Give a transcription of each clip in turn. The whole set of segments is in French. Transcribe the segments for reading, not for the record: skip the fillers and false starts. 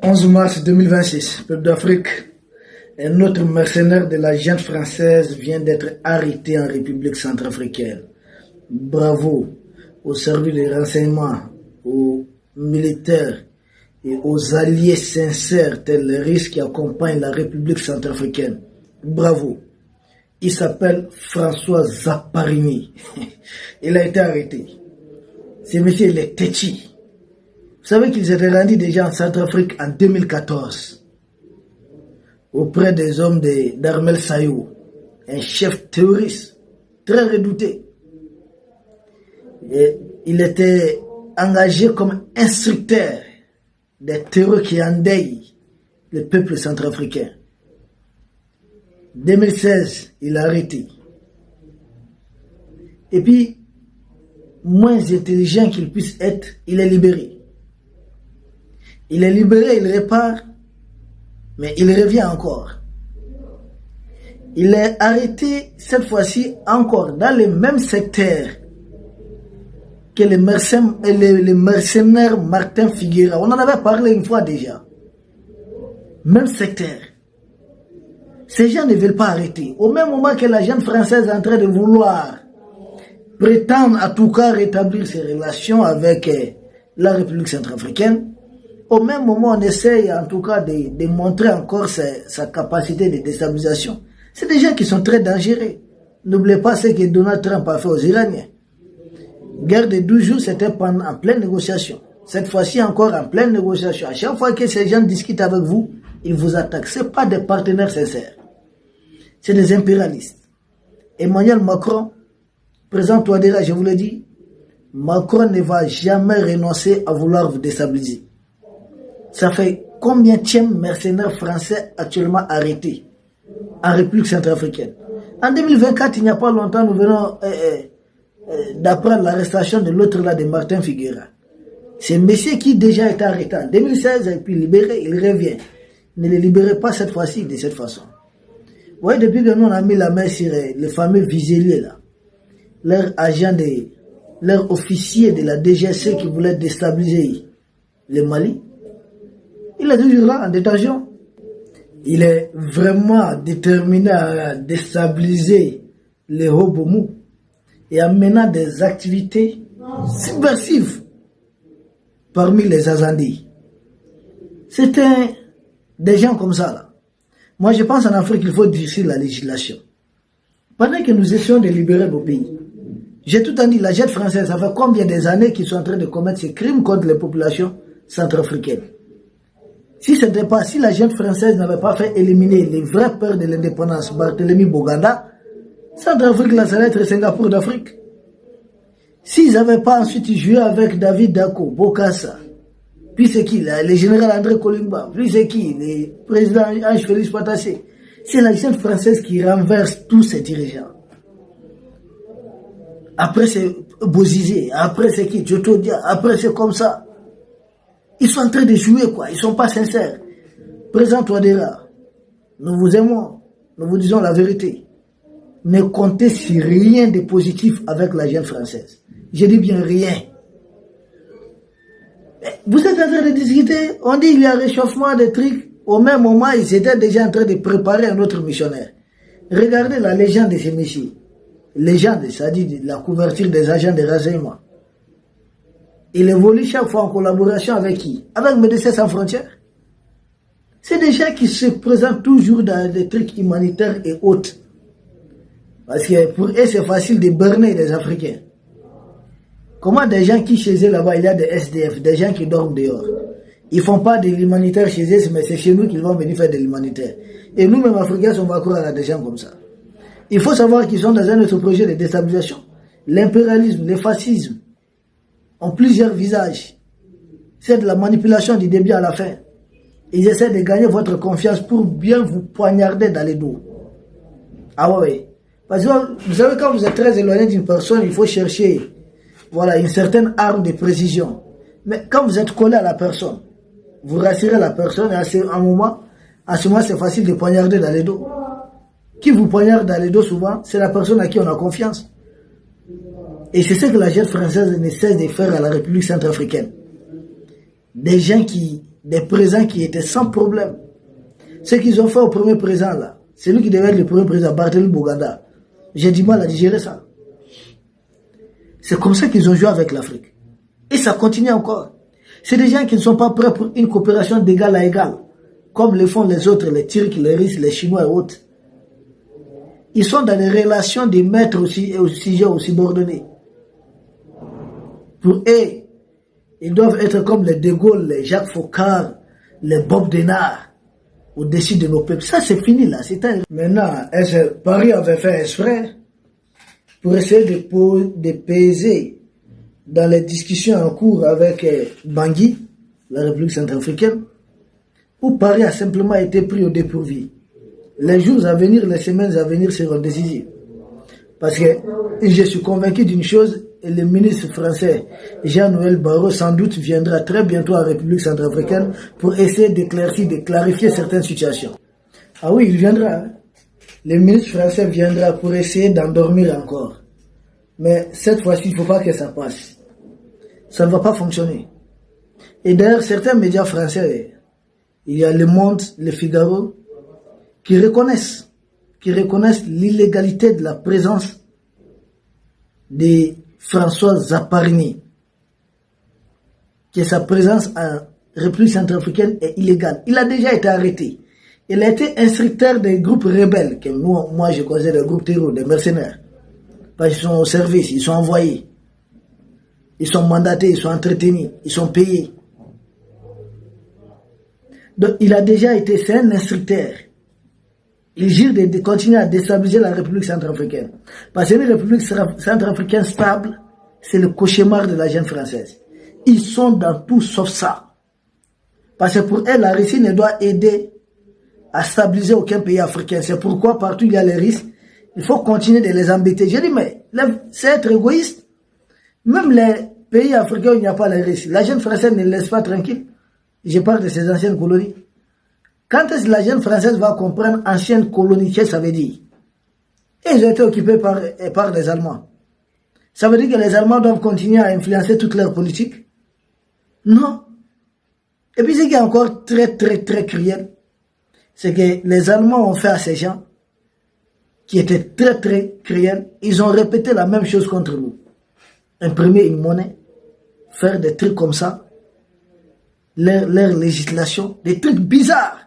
11 mars 2026, peuple d'Afrique, un autre mercenaire de la junte française vient d'être arrêté en République centrafricaine. Bravo aux services de renseignement, aux militaires et aux alliés sincères tels les risques qui accompagnent la République centrafricaine. Bravo. Il s'appelle François Zaparini. Il a été arrêté. Ce monsieur, il est têtu. Vous savez qu'ils étaient rendus déjà en Centrafrique en 2014 auprès des hommes d'Armel Sayou, un chef terroriste très redouté. Et il était engagé comme instructeur des terreurs qui endeuillent le peuple centrafricain. 2016, il a arrêté. Et puis, moins intelligent qu'il puisse être, il est libéré. Il est libéré, il repart, mais il revient encore. Il est arrêté cette fois-ci encore dans le même secteur que le mercenaire Martin Figuera. On en avait parlé une fois déjà. Même secteur. Ces gens ne veulent pas arrêter. Au même moment que la jeune française est en train de vouloir prétendre à tout cas rétablir ses relations avec la République centrafricaine, au même moment on essaye en tout cas de montrer encore sa capacité de déstabilisation. C'est des gens qui sont très dangereux. N'oubliez pas ce que Donald Trump a fait aux Iraniens. Guerre de 12 jours, c'était en pleine négociation. Cette fois-ci encore en pleine négociation. À chaque fois que ces gens discutent avec vous, ils vous attaquent. Ce pas des partenaires sincères. C'est des impérialistes. Emmanuel Macron, président Touadéra, je vous le dis, Macron ne va jamais renoncer à vouloir vous déstabiliser. Ça fait combienième mercenaire français actuellement arrêté en République centrafricaine. En 2024, il n'y a pas longtemps, nous venons d'apprendre l'arrestation de l'autre là, de Martin Figuera. C'est un monsieur qui déjà été arrêté en 2016 et puis libéré, il revient. Ne le libérez pas cette fois-ci de cette façon. Vous voyez, depuis que nous on a mis la main sur les fameux viseliers là, leurs agents, leurs officiers de la DGC qui voulaient déstabiliser le Mali, il est toujours là en détention. Il est vraiment déterminé à déstabiliser les Hobomou et à mener des activités subversives parmi les Azandis. C'était des gens comme ça là. Moi je pense en Afrique qu'il faut durcir la législation. Pendant que nous essayons de libérer nos pays, j'ai tout dit, la junte française, ça fait combien d'années qu'ils sont en train de commettre ces crimes contre les populations centrafricaines? Si la junte française n'avait pas fait éliminer les vrais peurs de l'indépendance, Barthélemy Boganda, Centrafrique, là, ça allait être Singapour d'Afrique. S'ils n'avaient pas ensuite joué avec David Dako, Bokassa, puis c'est qui, le général André Kolimba, puis c'est qui, le président Ange Félix Patassé, c'est la junte française qui renverse tous ces dirigeants. Après c'est Bozizé, après c'est qui, Djotodia, après c'est comme ça. Ils sont en train de jouer quoi, ils ne sont pas sincères. Président Touadéra, nous vous aimons, nous vous disons la vérité. Ne comptez sur rien de positif avec la junte française. Je dis bien rien. Vous êtes en train de discuter, on dit qu'il y a réchauffement des trucs. Au même moment, ils étaient déjà en train de préparer un autre missionnaire. Regardez la légende de ces messieurs. Légende, c'est-à-dire la couverture des agents de renseignement. Il évolue chaque fois en collaboration avec qui? Avec Médecins sans frontières. C'est des gens qui se présentent toujours dans des trucs humanitaires et autres. Parce que pour eux, c'est facile de berner les Africains. Comment des gens qui chez eux là-bas, il y a des SDF, des gens qui dorment dehors. Ils ne font pas de l'humanitaire chez eux, mais c'est chez nous qu'ils vont venir faire de l'humanitaire. Et nous, même Africains, on va courir à des gens comme ça. Il faut savoir qu'ils sont dans un autre projet de déstabilisation. L'impérialisme, le fascisme ont plusieurs visages. C'est de la manipulation du début à la fin. Ils essaient de gagner votre confiance pour bien vous poignarder dans les dos. Ah ouais. Parce que vous savez, quand vous êtes très éloigné d'une personne, il faut chercher voilà, une certaine arme de précision. Mais quand vous êtes collé à la personne, vous rassurez la personne et à ce moment, c'est facile de poignarder dans les dos. Qui vous poignarde dans les dos souvent, c'est la personne à qui on a confiance. Et c'est ce que la junte française ne cesse de faire à la République centrafricaine. Des gens qui des présents qui étaient sans problème. Ce qu'ils ont fait au premier présent là, c'est lui qui devait être le premier président, Barthélemy Boganda. J'ai du mal à digérer ça. C'est comme ça qu'ils ont joué avec l'Afrique. Et ça continue encore. C'est des gens qui ne sont pas prêts pour une coopération d'égal à égal, comme le font les autres, les Turcs, les Russes, les Chinois et autres. Ils sont dans des relations de maîtres aussi, au sujet, aux subordonnés. Pour eux, ils doivent être comme les De Gaulle, les Jacques Foccart, les Bob Denard, au-dessus de nos peuples. Ça, c'est fini là. Maintenant, Paris avait fait exprès pour essayer de peser dans les discussions en cours avec Bangui, la République centrafricaine, où Paris a simplement été pris au dépourvu. Les jours à venir, les semaines à venir seront décisives. Parce que je suis convaincu d'une chose, et le ministre français Jean-Noël Barrot sans doute viendra très bientôt en République centrafricaine pour essayer d'éclaircir, de clarifier certaines situations. Ah oui, il viendra. Hein? Le ministre français viendra pour essayer d'endormir encore. Mais cette fois-ci, il ne faut pas que ça passe. Ça ne va pas fonctionner. Et d'ailleurs, certains médias français, il y a Le Monde, Le Figaro, qui reconnaissent l'illégalité de la présence de François Zaparini, que sa présence en République centrafricaine est illégale. Il a déjà été arrêté. Il a été instructeur des groupes rebelles, que moi je considère des groupes terroristes, des mercenaires. Parce qu'ils sont au service, ils sont envoyés. Ils sont mandatés, ils sont entretenus, ils sont payés. Donc il a déjà été, c'est un instructeur. Il jure de continuer à déstabiliser la République centrafricaine. Parce que la République centrafricaine stable, c'est le cauchemar de la jeune française. Ils sont dans tout sauf ça. Parce que pour elle, la Russie ne doit aider à stabiliser aucun pays africain. C'est pourquoi partout il y a les risques. Il faut continuer de les embêter. Je dis, mais c'est être égoïste. Même les pays africains où il n'y a pas les risques, la jeune française ne les laisse pas tranquille. Je parle de ces anciennes colonies. Quand est-ce que la jeune française va comprendre ancienne colonie, qu'est-ce que ça veut dire? Et ils ont été occupés par les Allemands. Ça veut dire que les Allemands doivent continuer à influencer toute leur politique? Non. Et puis ce qui est encore très cruel, c'est que les Allemands ont fait à ces gens, qui étaient très cruels, ils ont répété la même chose contre nous. Imprimer une monnaie, faire des trucs comme ça, leur législation, des trucs bizarres.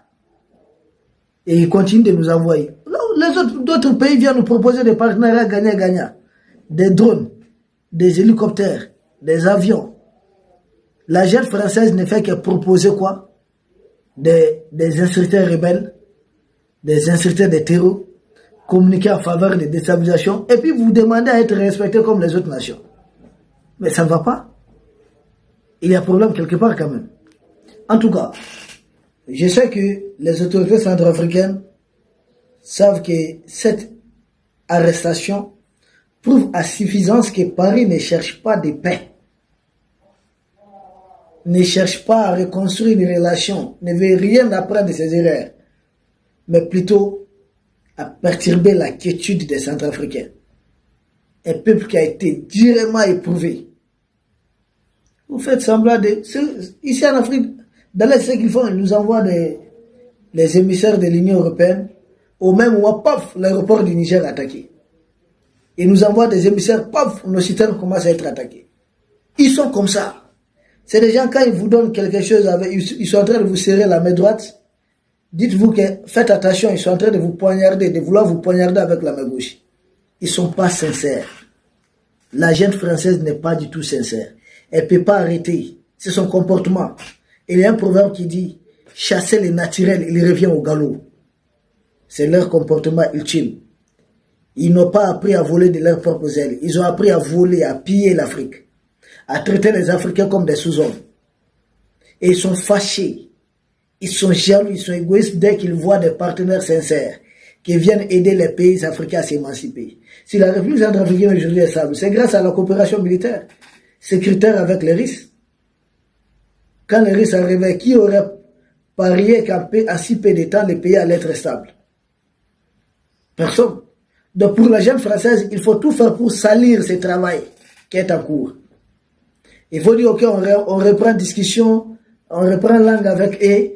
Et ils continuent de nous envoyer. D'autres pays viennent nous proposer des partenariats gagnant-gagnant. Des drones, des hélicoptères, des avions. La jeune française ne fait que proposer quoi? Des instructeurs rebelles, des instructeurs de terror, communiquer en faveur de déstabilisation, et puis vous demandez à être respecté comme les autres nations. Mais ça ne va pas. Il y a problème quelque part quand même. En tout cas, je sais que les autorités centrafricaines savent que cette arrestation prouve à suffisance que Paris ne cherche pas de paix, ne cherche pas à reconstruire une relation, ne veut rien apprendre de ses erreurs, mais plutôt à perturber la quiétude des Centrafricains. Un peuple qui a été durement éprouvé. Vous faites semblant de... Ici en Afrique, dans ce qu'ils font, ils nous envoient les émissaires de l'Union européenne. Au même moment, paf, l'aéroport du Niger est attaqué. Ils nous envoient des émissaires, paf, nos citernes commencent à être attaqués. Ils sont comme ça. C'est des gens, quand ils vous donnent quelque chose, ils sont en train de vous serrer la main droite. Dites-vous que faites attention, ils sont en train de vous poignarder, de vouloir vous poignarder avec la main gauche. Ils ne sont pas sincères. La jeune française n'est pas du tout sincère. Elle ne peut pas arrêter. C'est son comportement. Il y a un proverbe qui dit, chasser les naturels, il revient au galop. C'est leur comportement ultime. Ils n'ont pas appris à voler de leurs propres ailes. Ils ont appris à voler, à piller l'Afrique, à traiter les Africains comme des sous-hommes. Et ils sont fâchés. Ils sont jaloux, ils sont égoïstes dès qu'ils voient des partenaires sincères qui viennent aider les pays africains à s'émanciper. Si la République centrafricaine aujourd'hui est stable, c'est grâce à la coopération militaire sécuritaire avec les Russes. Quand les Russes arrivaient, qui aurait parié qu'en si peu de temps, les pays allaient être stables? Personne. Donc pour la jeune française, il faut tout faire pour salir ce travail qui est en cours. Il faut dire, ok, on reprend discussion, On reprend langue avec E.